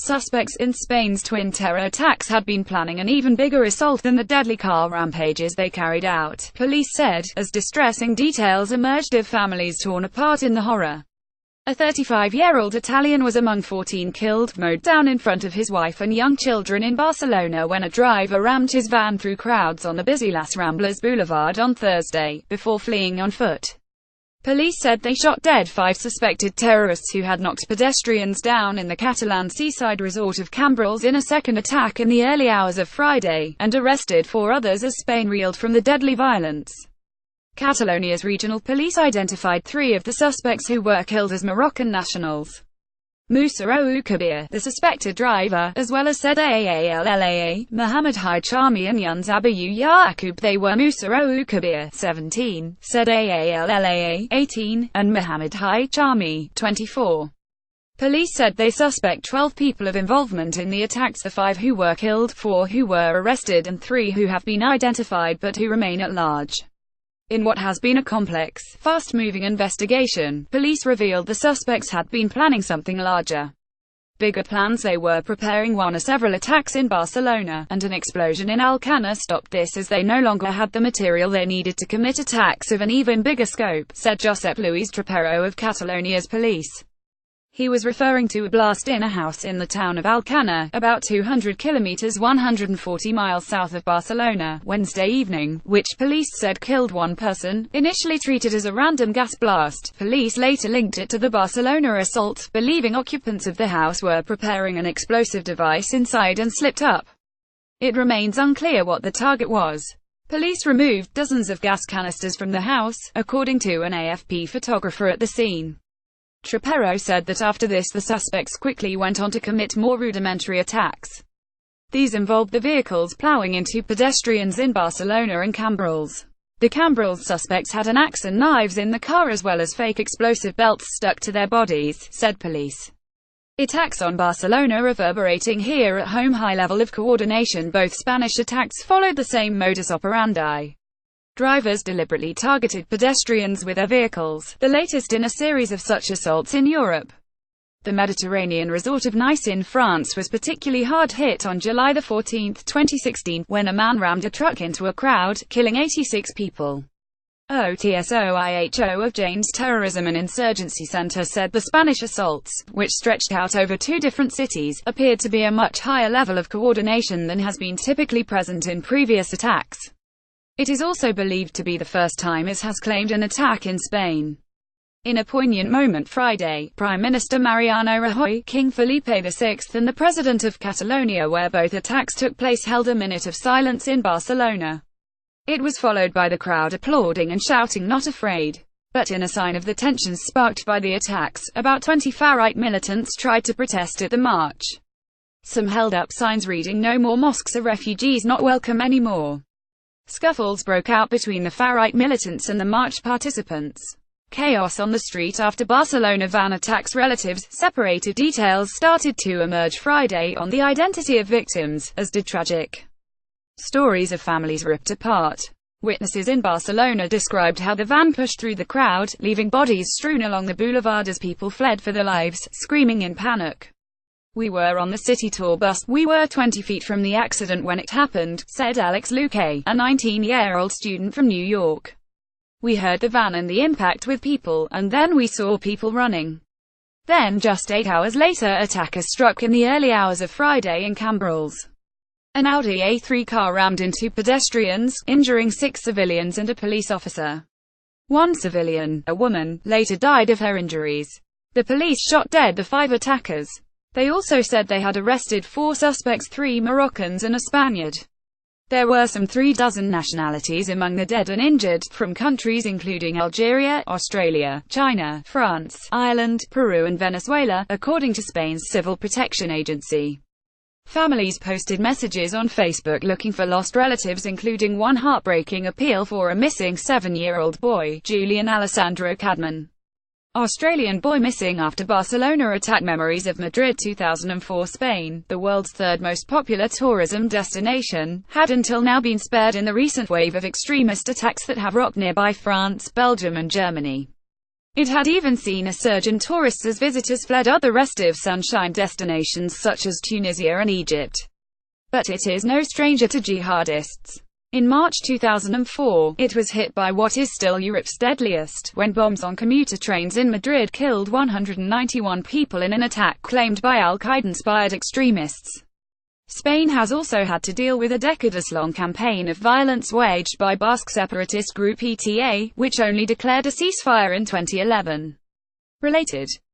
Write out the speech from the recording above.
Suspects in Spain's twin terror attacks had been planning an even bigger assault than the deadly car rampages they carried out, police said, as distressing details emerged of families torn apart in the horror. A 35-year-old Italian was among 14 killed, mowed down in front of his wife and young children in Barcelona when a driver rammed his van through crowds on the busy Las Ramblas Boulevard on Thursday, before fleeing on foot. Police said they shot dead 5 suspected terrorists who had knocked pedestrians down in the Catalan seaside resort of Cambrils in a second attack in the early hours of Friday, and arrested 4 others as Spain reeled from the deadly violence. Catalonia's regional police identified 3 of the suspects who were killed as Moroccan nationals. Moussa Kabir, the suspected driver, as well as Said Allaa, Mohammed Hichami and Yunus Abu Yaqub. They were Moussa Kabir, 17, Said Allaa, 18, and Mohammed Hichami, 24. Police said they suspect 12 people of involvement in the attacks, the 5 who were killed, 4 who were arrested and 3 who have been identified but who remain at large. In what has been a complex, fast-moving investigation, police revealed the suspects had been planning something larger. Bigger plans. They were preparing one or several attacks in Barcelona, and an explosion in Alcácer stopped this as they no longer had the material they needed to commit attacks of an even bigger scope, said Josep Luis Trapero of Catalonia's police. He was referring to a blast in a house in the town of Alcácer, about 200 kilometers 140 miles south of Barcelona, Wednesday evening, which police said killed 1 person. Initially treated as a random gas blast, police later linked it to the Barcelona assault, believing occupants of the house were preparing an explosive device inside and slipped up. It remains unclear what the target was. Police removed dozens of gas canisters from the house, according to an AFP photographer at the scene. Trapero said that after this the suspects quickly went on to commit more rudimentary attacks. These involved the vehicles plowing into pedestrians in Barcelona and Cambrils. The Cambrils suspects had an axe and knives in the car as well as fake explosive belts stuck to their bodies, said police. Attacks on Barcelona reverberating here at home. High level of coordination. Both Spanish attacks followed the same modus operandi. Drivers deliberately targeted pedestrians with their vehicles, the latest in a series of such assaults in Europe. The Mediterranean resort of Nice in France was particularly hard hit on July 14, 2016, when a man rammed a truck into a crowd, killing 86 people. OTSOIHO of Jane's Terrorism and Insurgency Center said the Spanish assaults, which stretched out over 2 different cities, appeared to be a much higher level of coordination than has been typically present in previous attacks. It is also believed to be the first time IS has claimed an attack in Spain. In a poignant moment Friday, Prime Minister Mariano Rajoy, King Felipe VI and the President of Catalonia, where both attacks took place, held a minute of silence in Barcelona. It was followed by the crowd applauding and shouting "Not afraid." But in a sign of the tensions sparked by the attacks, about 20 far-right militants tried to protest at the march. Some held up signs reading "No more mosques or refugees not welcome anymore." Scuffles broke out between the far-right militants and the march participants. Chaos on the street after Barcelona van attacks. Relatives, separated details started to emerge Friday on the identity of victims, as did tragic stories of families ripped apart. Witnesses in Barcelona described how the van pushed through the crowd, leaving bodies strewn along the boulevard as people fled for their lives, screaming in panic. "We were on the city tour bus. We were 20 feet from the accident when it happened," said Alex Luque, a 19-year-old student from New York. "We heard the van and the impact with people, and then we saw people running. Then just 8 hours later attackers struck in the early hours of Friday in Cambrils. An Audi A3 car rammed into pedestrians, injuring 6 civilians and a police officer. 1 civilian, a woman, later died of her injuries. The police shot dead the 5 attackers. They also said they had arrested 4 suspects, 3 Moroccans and a Spaniard. There were some 3 dozen nationalities among the dead and injured, from countries including Algeria, Australia, China, France, Ireland, Peru and Venezuela, according to Spain's Civil Protection Agency. Families posted messages on Facebook looking for lost relatives, including one heartbreaking appeal for a missing 7-year-old boy, Julian Alessandro Cadman. Australian boy missing after Barcelona attack. Memories of Madrid 2004. Spain, the world's 3rd most popular tourism destination, had until now been spared in the recent wave of extremist attacks that have rocked nearby France, Belgium and Germany. It had even seen a surge in tourists as visitors fled other restive sunshine destinations such as Tunisia and Egypt. But it is no stranger to jihadists. In March 2004, it was hit by what is still Europe's deadliest, when bombs on commuter trains in Madrid killed 191 people in an attack claimed by al-Qaeda-inspired extremists. Spain has also had to deal with a decades-long campaign of violence waged by Basque separatist group ETA, which only declared a ceasefire in 2011. Related